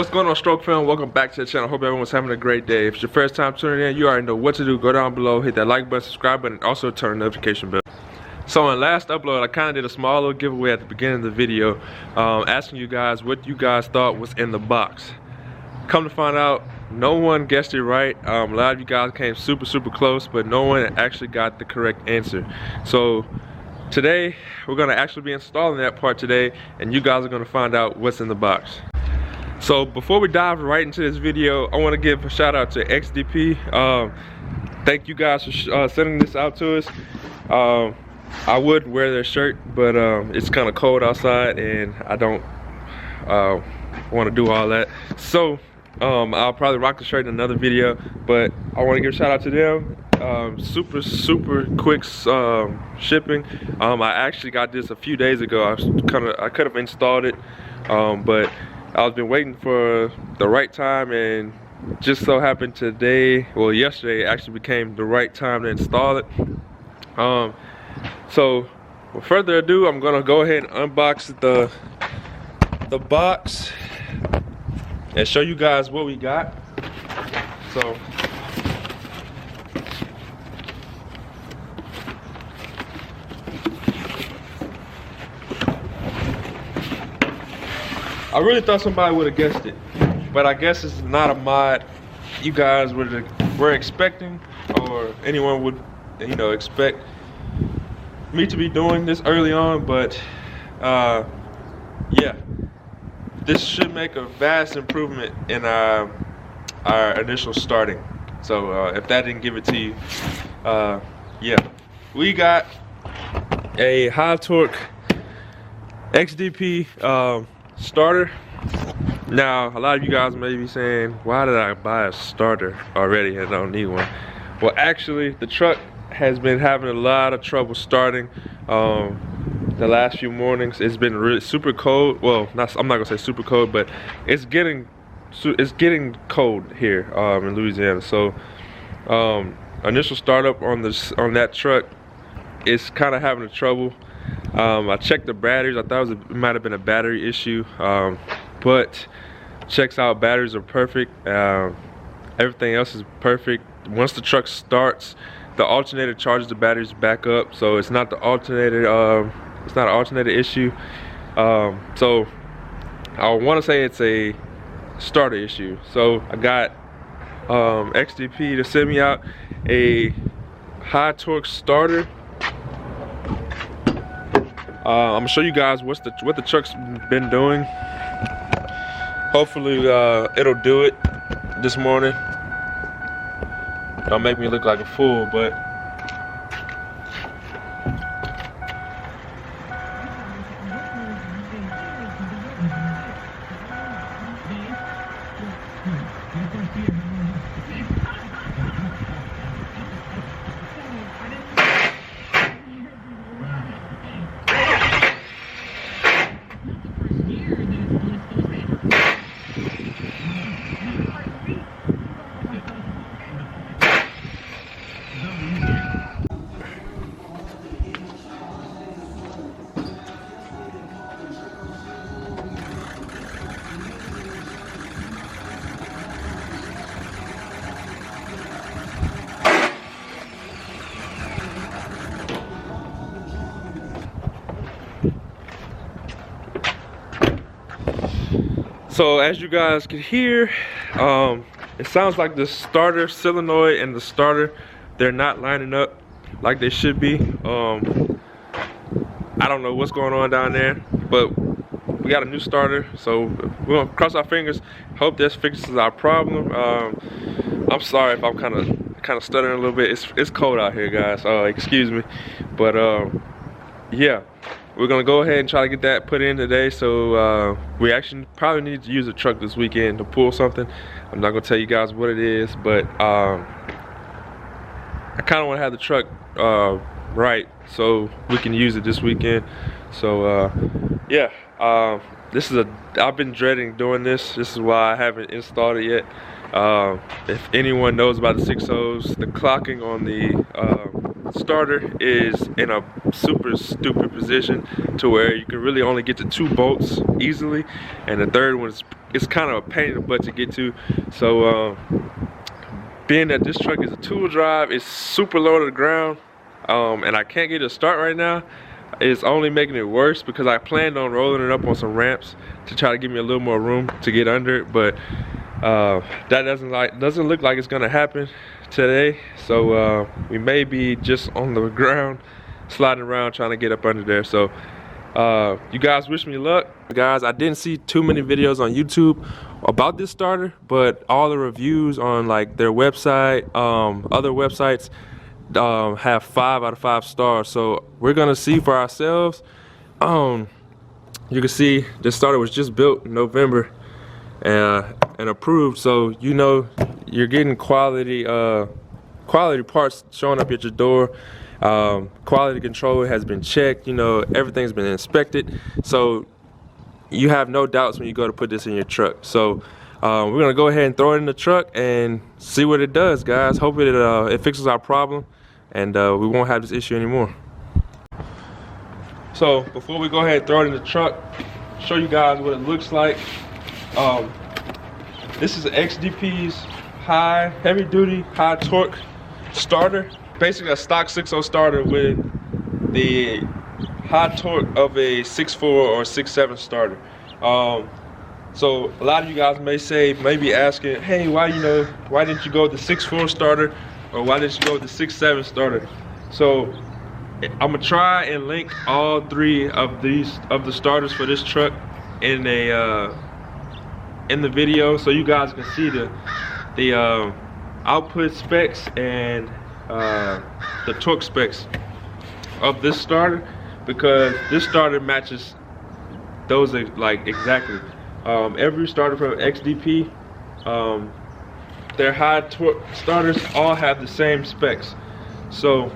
What's going on, Stroke Film? Welcome back to the channel. Hope everyone's having a great day. If it's your first time tuning in, you already know what to do. Go down below, hit that like button, subscribe button, and also turn the notification bell. So in last upload, I kind of did a small little giveaway at the beginning of the video, asking you guys what you guys thought was in the box. Come to find out, no one guessed it right. A lot of you guys came super close, but no one actually got the correct answer. So today, we're gonna actually be installing that part today, and you guys are gonna find out what's in the box. So before we dive right into this video, I want to give a shout out to XDP. Thank you guys for sending this out to us. I would wear their shirt, but it's kind of cold outside and I don't want to do all that. So I'll probably rock the shirt in another video, but I want to give a shout out to them. Super quick shipping. I actually got this a few days ago. I could have installed it, but I've been waiting for the right time, and just so happened today, well yesterday, actually became the right time to install it. So without further ado, I'm gonna go ahead and unbox the box and show you guys what we got. So I really thought somebody would have guessed it, but I guess it's not a mod you guys were expecting, or anyone would, you know, expect me to be doing this early on. But yeah, this should make a vast improvement in our initial starting. So if that didn't give it to you, yeah, we got a high torque XDP starter. Now a lot of you guys may be saying, why did I buy a starter already and I don't need one? Well, actually the truck has been having a lot of trouble starting. The last few mornings it's been really super cold. Well, I'm not gonna say super cold, but it's getting cold here in Louisiana. So initial startup on that truck is kind of having a trouble. I checked the batteries. I thought it might have been a battery issue, but checks out, batteries are perfect. Everything else is perfect. Once the truck starts, the alternator charges the batteries back up, so it's not the alternator. It's not an alternator issue. So I want to say it's a starter issue. So I got XDP to send me out a high torque starter. I'm gonna show you guys what the truck's been doing. Hopefully it'll do it this morning. Don't make me look like a fool, but so as you guys can hear, it sounds like the starter solenoid and the starter, they're not lining up like they should be. I don't know what's going on down there, but we got a new starter, so we're gonna cross our fingers, hope this fixes our problem. I'm sorry if I'm kind of stuttering a little bit. It's cold out here, guys, excuse me. But yeah, we're gonna go ahead and try to get that put in today. So we actually probably need to use a truck this weekend to pull something. I'm not gonna tell you guys what it is, but I kind of want to have the truck right so we can use it this weekend. So yeah, I've been dreading doing this. This is why I haven't installed it yet. If anyone knows about the 6.0s, the clocking on the starter is in a super stupid position to where you can really only get to 2 bolts easily, and the third one is it's kind of a pain in the butt to get to. So being that this truck is a tool drive, it's super low to the ground, and I can't get it to start right now. It's only making it worse because I planned on rolling it up on some ramps to try to give me a little more room to get under it, but that doesn't look like it's gonna happen today. So we may be just on the ground sliding around trying to get up under there. So you guys wish me luck. Guys, I didn't see too many videos on YouTube about this starter, but all the reviews on like their website, other websites, have 5 out of 5 stars. So we're gonna see for ourselves. You can see this starter was just built in November and approved, so you know you're getting quality parts showing up at your door. Quality control has been checked, you know, everything's been inspected, so you have no doubts when you go to put this in your truck. So we're gonna go ahead and throw it in the truck and see what it does, guys. Hope it fixes our problem and we won't have this issue anymore. So before we go ahead and throw it in the truck, show you guys what it looks like. This is XDP's heavy duty high torque starter. Basically a stock 6.0 starter with the high torque of a 6.4 or 6.7 starter. So a lot of you guys may be asking, hey, why didn't you go with the 6.4 starter, or why didn't you go with the 6.7 starter? So I'm gonna try and link all 3 of the starters for this truck in the video, so you guys can see the output specs and the torque specs of this starter, because this starter matches those like exactly. Every starter from XDP, their high torque starters all have the same specs. So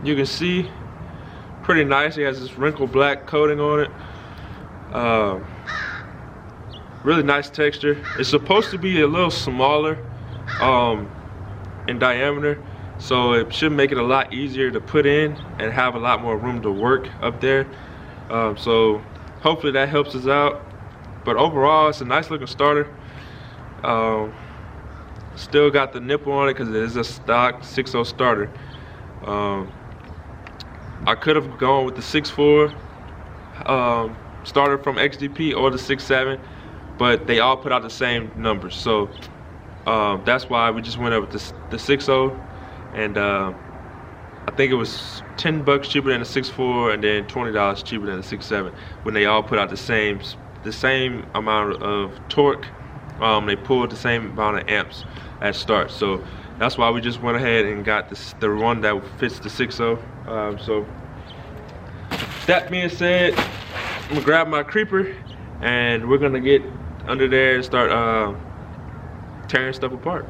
you can see pretty nice. It has this wrinkle black coating on it. Really nice texture. It's supposed to be a little smaller in diameter, so it should make it a lot easier to put in and have a lot more room to work up there. So hopefully that helps us out. But overall, it's a nice looking starter. Still got the nipple on it because it is a stock 6.0 starter. I could have gone with the 6.4 starter from XDP or the 6.7, but they all put out the same numbers. So that's why we just went up with the 6.0, and I think it was $10 cheaper than the 6.4 and then $20 cheaper than the 6.7 when they all put out the same amount of torque. They pulled the same amount of amps at start. So that's why we just went ahead and got the one that fits the 6.0. So that being said, I'm gonna grab my creeper and we're gonna get under there and start tearing stuff apart.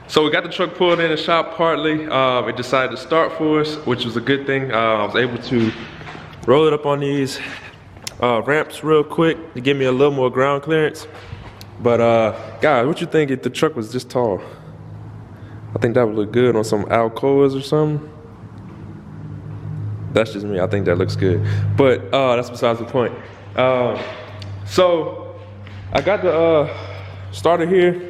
So we got the truck pulled in the shop partly. It decided to start for us, which was a good thing. I was able to roll it up on these ramps real quick to give me a little more ground clearance. But guys, what you think if the truck was this tall? I think that would look good on some Alcoas or something. That's just me, I think that looks good. But that's besides the point. So I got the starter here.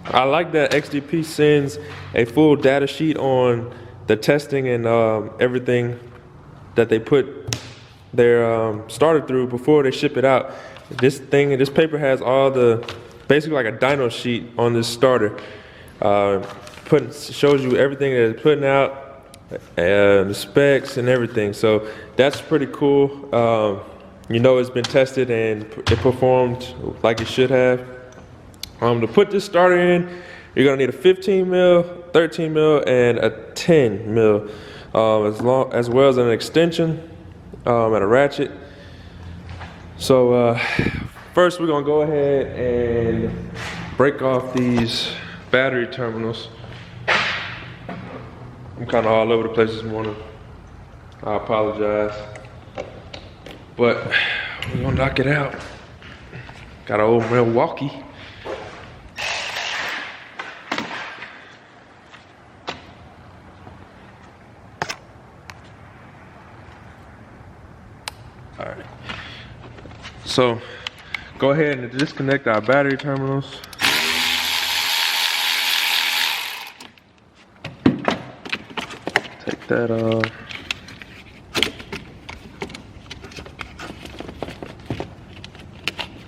I like that XDP sends a full data sheet on the testing and everything that they put their starter through before they ship it out. This paper has all basically like a dyno sheet on this starter. Shows you everything that it's putting out, the specs and everything. So that's pretty cool. You know it's been tested and it performed like it should have. To put this starter in, you're gonna need a 15 mil, 13 mil, and a 10 mil, as well as an extension and a ratchet. So first we're gonna go ahead and break off these battery terminals. I'm kind of all over the place this morning. I apologize. But we're gonna knock it out. Got an old Milwaukee. All right. So go ahead and disconnect our battery terminals. Take that off.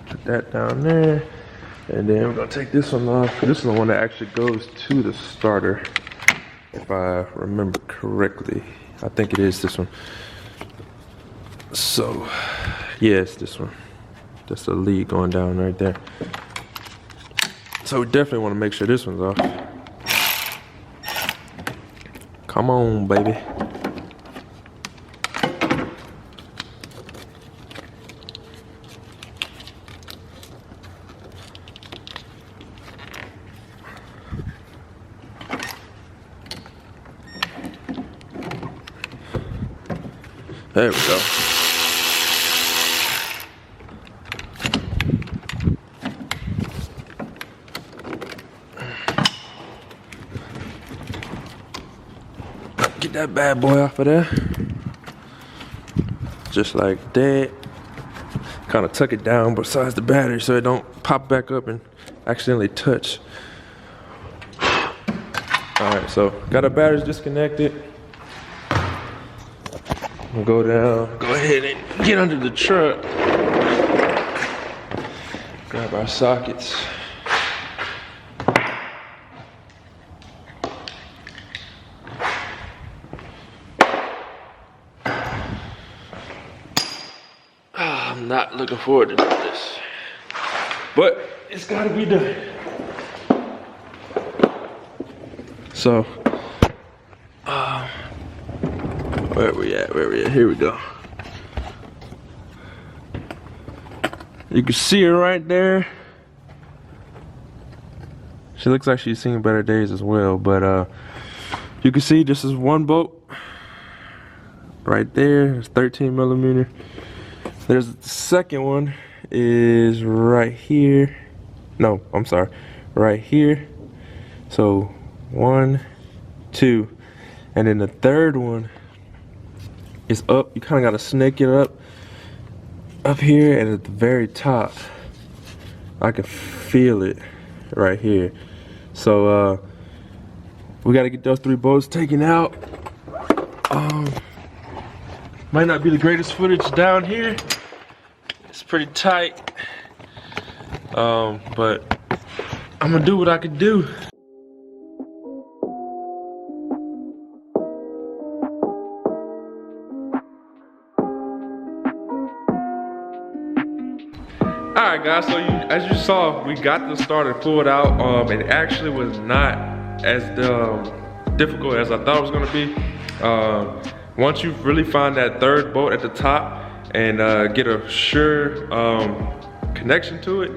Put that down there. And then we're gonna take this one off. This is the one that actually goes to the starter, if I remember correctly. I think it is this one. So, yeah, it's this one. That's the lead going down right there. So we definitely want to make sure this one's off. Come on, baby. There we go. Get that bad boy off of there. Just like that. Kind of tuck it down besides the battery so it don't pop back up and accidentally touch. Alright, so got our batteries disconnected. We'll go down, go ahead and get under the truck. Grab our sockets. I'm not looking forward to this, but it's gotta be done. So, where we at? Here we go. You can see her right there. She looks like she's seen better days as well, but you can see this is one bolt right there. It's 13 millimeter. There's the second one is right here. No, I'm sorry, right here. So 1, 2, and then the third one is up. You kind of got to snake it up here, and at the very top, I can feel it right here. So we got to get those 3 bolts taken out. Might not be the greatest footage down here. It's pretty tight, but I'm gonna do what I can do. Alright guys, so as you saw, we got the starter pulled out. It actually was not as difficult as I thought it was gonna be. Once you really find that third bolt at the top and get a sure connection to it,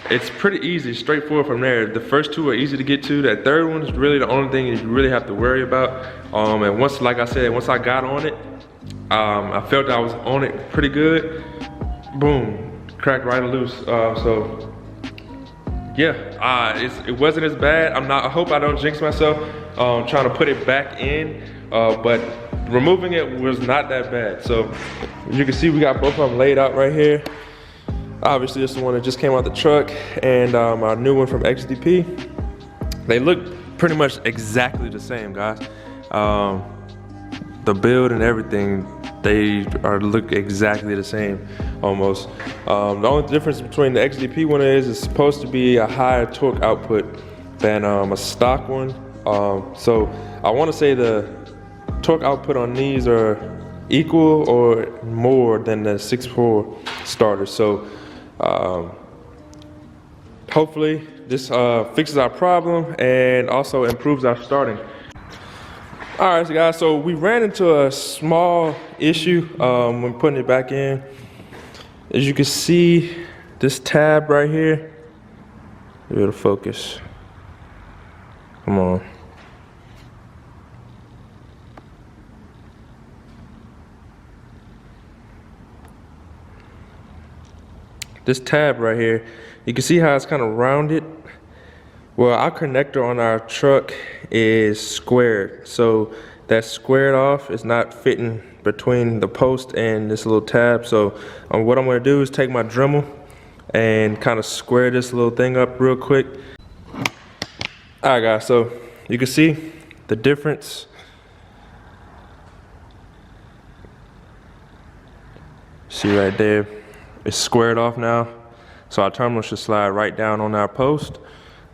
it's pretty easy, straightforward from there. The first 2 are easy to get to. That third one is really the only thing you really have to worry about. And once, like I said, once I got on it, I felt I was on it pretty good. Boom, cracked right loose. So yeah, it wasn't as bad. I hope I don't jinx myself trying to put it back in, but removing it was not that bad. So as you can see, we got both of them laid out right here. Obviously this is the one that just came out the truck, and our new one from XDP. They look pretty much exactly the same, guys. The build and everything, they look exactly the same almost. The only difference between the XDP one is it's supposed to be a higher torque output than a stock one. So I want to say the torque output on these are equal or more than the 6.4 starter. So hopefully this fixes our problem and also improves our starting. All right, so guys, so we ran into a small issue when putting it back in. As you can see, this tab right here, give it a focus. Come on. this tab right here, you can see how it's kind of rounded. Well, our connector on our truck is squared, so that's squared off. It's not fitting between the post and this little tab. So what I'm gonna do is take my Dremel and kind of square this little thing up real quick. All right, guys, so you can see the difference. See right there, it's squared off now. So our terminal should slide right down on our post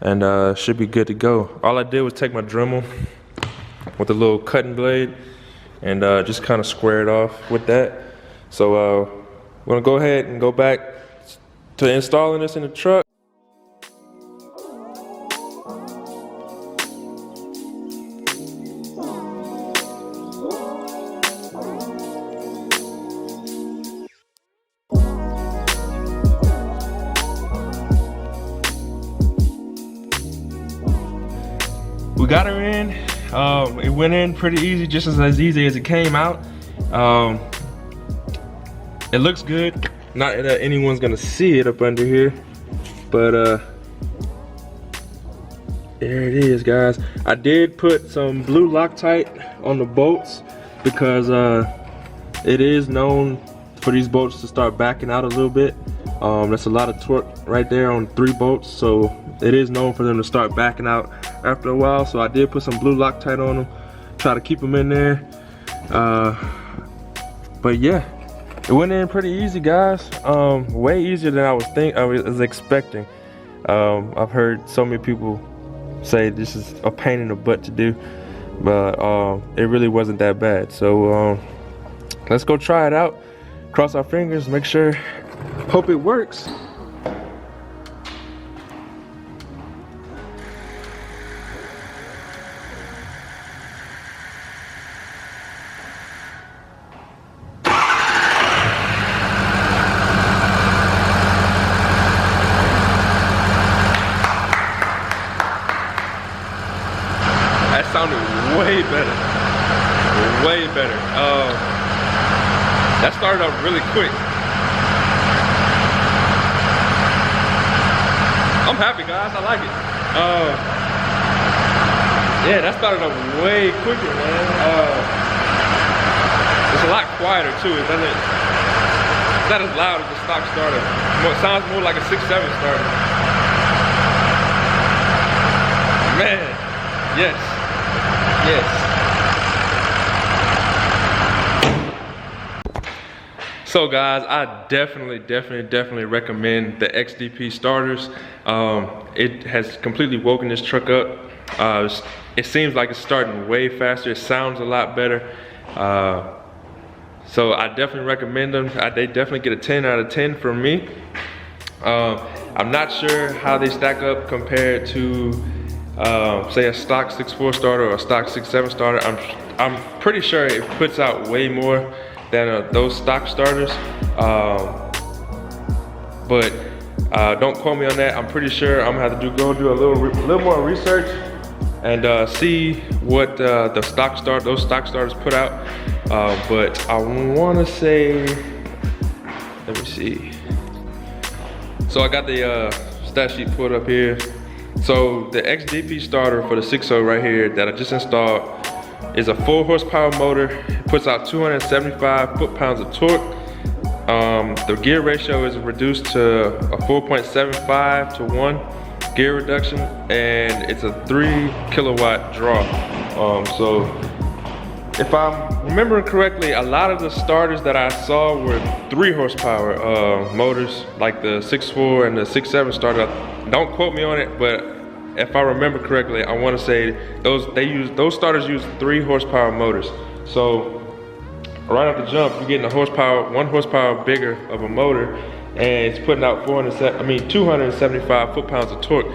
and should be good to go. All I did was take my Dremel with a little cutting blade and just kind of square it off with that. So we're gonna go ahead and go back to installing this in the truck. We got her in. It went in pretty easy, just as easy as it came out. It looks good. Not that anyone's gonna see it up under here, but there it is, guys. I did put some blue Loctite on the bolts because it is known for these bolts to start backing out a little bit. That's a lot of torque right there on 3 bolts, so it is known for them to start backing out after a while. So I did put some blue Loctite on them, try to keep them in there. But yeah, it went in pretty easy, guys. Way easier than I was expecting. I've heard so many people say this is a pain in the butt to do, but it really wasn't that bad. So let's go try it out. Cross our fingers, make sure, hope it works. That sounded way better, way better. That started up really quick. I'm happy, guys, I like it. Yeah, that started up way quicker, man. It's a lot quieter too. It's not as loud as the stock starter. It sounds more like a 6.7 starter. Man, yes. Yes. So guys, I definitely recommend the XDP starters. It has completely woken this truck up. It seems like it's starting way faster. It sounds a lot better. So I definitely recommend them. They definitely get a 10 out of 10 from me. I'm not sure how they stack up compared to say a stock 6.4 starter or a stock 6.7 starter. I'm pretty sure it puts out way more than those stock starters, but don't quote me on that. I'm pretty sure I'm gonna have to go do a little more research and see what those stock starters put out. But I want to say, let me see. So I got the stat sheet put up here. So the XDP starter for the 6.0 right here that I just installed is a 4 horsepower motor. It puts out 275 foot-pounds of torque. The gear ratio is reduced to a 4.75 to 1 gear reduction, and it's a 3 kilowatt draw. So if I'm remembering correctly, a lot of the starters that I saw were 3 horsepower motors, like the 6.4 and the 6.7 starter. Don't quote me on it, but if I remember correctly, I want to say those starters use 3 horsepower motors. So right off the jump, you're getting a 1 horsepower bigger of a motor, and it's putting out 275 foot-pounds of torque.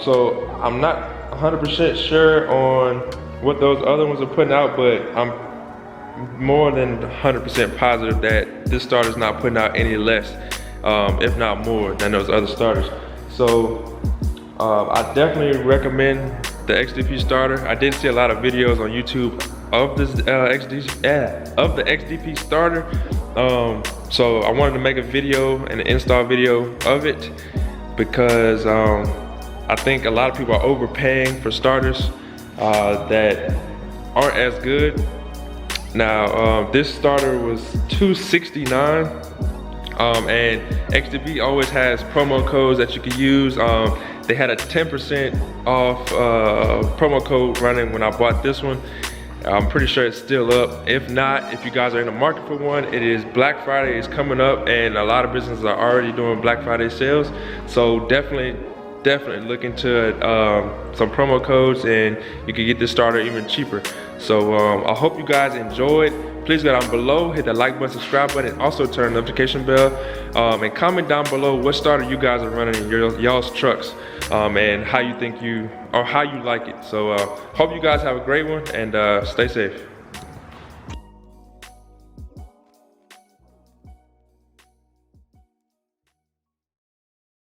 So I'm not 100% sure on what those other ones are putting out, but I'm more than 100% positive that this starter's not putting out any less, if not more, than those other starters. So I definitely recommend the XDP starter. I did see a lot of videos on YouTube of this of the XDP starter. So I wanted to make a video and an install video of it because I think a lot of people are overpaying for starters that aren't as good. Now this starter was $269, and XDP always has promo codes that you can use. They had a 10% off promo code running when I bought this one. I'm pretty sure it's still up. If not, if you guys are in the market for one, it is Black Friday is coming up, and a lot of businesses are already doing Black Friday sales. So definitely look into some promo codes, and you can get this starter even cheaper. So I hope you guys enjoyed. Please go down below, hit that like button, subscribe button, and also turn the notification bell. And comment down below what starter you guys are running in y'all's trucks, and how you think how you like it. So hope you guys have a great one, and stay safe.